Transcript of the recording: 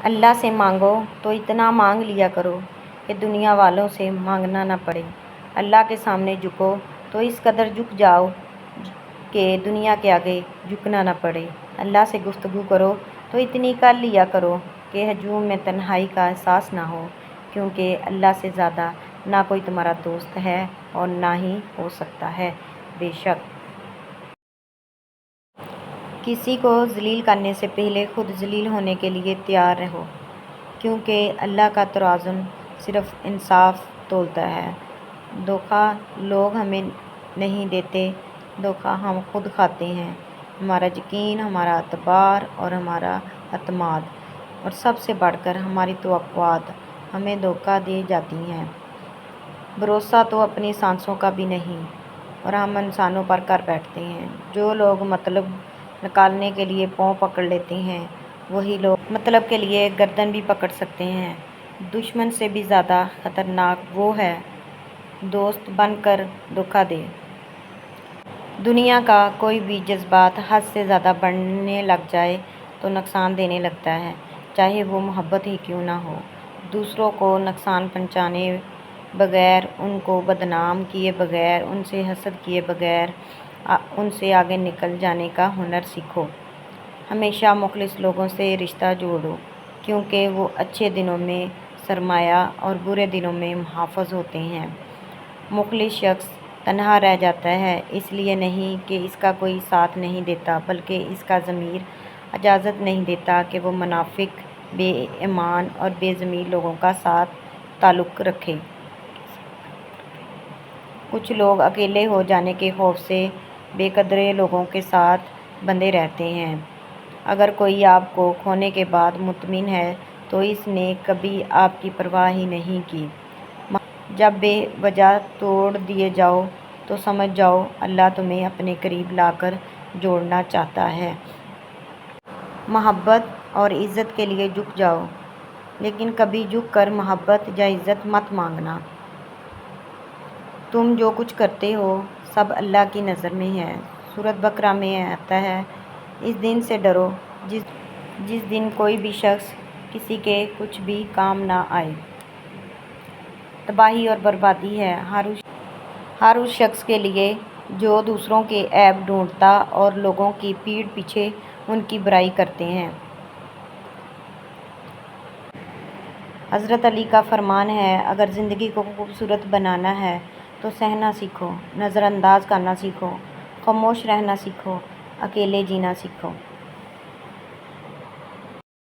اللہ سے مانگو تو اتنا مانگ لیا کرو کہ دنیا والوں سے مانگنا نہ پڑے۔ اللہ کے سامنے جھکو تو اس قدر جھک جاؤ کہ دنیا کے آگے جھکنا نہ پڑے۔ اللہ سے گفتگو کرو تو اتنی کر لیا کرو کہ ہجوم میں تنہائی کا احساس نہ ہو، کیونکہ اللہ سے زیادہ نہ کوئی تمہارا دوست ہے اور نہ ہی ہو سکتا ہے۔ بے شک کسی کو ذلیل کرنے سے پہلے خود ذلیل ہونے کے لیے تیار رہو، کیونکہ اللہ کا توازن صرف انصاف تولتا ہے۔ دھوکہ لوگ ہمیں نہیں دیتے، دھوکہ ہم خود کھاتے ہیں۔ ہمارا یقین، ہمارا اعتبار اور ہمارا اعتماد اور سب سے بڑھ کر ہماری توقعات ہمیں دھوکہ دے جاتی ہیں۔ بھروسہ تو اپنی سانسوں کا بھی نہیں اور ہم انسانوں پر کر بیٹھتے ہیں۔ جو لوگ مطلب نکالنے کے لیے پاؤں پکڑ لیتے ہیں، وہی لوگ مطلب کے لیے گردن بھی پکڑ سکتے ہیں۔ دشمن سے بھی زیادہ خطرناک وہ ہے دوست بن کر دھوکہ دے۔ دنیا کا کوئی بھی جذبات حد سے زیادہ بڑھنے لگ جائے تو نقصان دینے لگتا ہے، چاہے وہ محبت ہی کیوں نہ ہو۔ دوسروں کو نقصان پہنچانے بغیر، ان کو بدنام کیے بغیر، ان سے حسد کیے بغیر ان سے آگے نکل جانے کا ہنر سیکھو۔ ہمیشہ مخلص لوگوں سے رشتہ جوڑو، کیونکہ وہ اچھے دنوں میں سرمایہ اور برے دنوں میں محافظ ہوتے ہیں۔ مخلص شخص تنہا رہ جاتا ہے اس لیے نہیں کہ اس کا کوئی ساتھ نہیں دیتا، بلکہ اس کا ضمیر اجازت نہیں دیتا کہ وہ منافق، بے ایمان اور بے ضمیر لوگوں کا ساتھ تعلق رکھے۔ کچھ لوگ اکیلے ہو جانے کے خوف سے بے قدر لوگوں کے ساتھ بندھے رہتے ہیں۔ اگر کوئی آپ کو کھونے کے بعد مطمئن ہے تو اس نے کبھی آپ کی پرواہ ہی نہیں کی۔ جب بے وجہ توڑ دیے جاؤ تو سمجھ جاؤ اللہ تمہیں اپنے قریب لا کر جوڑنا چاہتا ہے۔ محبت اور عزت کے لیے جھک جاؤ، لیکن کبھی جھک کر محبت یا عزت مت مانگنا۔ تم جو کچھ کرتے ہو سب اللہ کی نظر میں ہے۔ سورۃ بقرہ میں آتا ہے، اس دن سے ڈرو جس دن کوئی بھی شخص کسی کے کچھ بھی کام نہ آئے۔ تباہی اور بربادی ہے ہر اس شخص کے لیے جو دوسروں کے عیب ڈھونڈتا اور لوگوں کی پیٹھ پیچھے ان کی برائی کرتے ہیں۔ حضرت علی کا فرمان ہے، اگر زندگی کو خوبصورت بنانا ہے تو سہنا سیکھو، نظر انداز کرنا سیکھو، خاموش رہنا سیکھو، اکیلے جینا سیکھو۔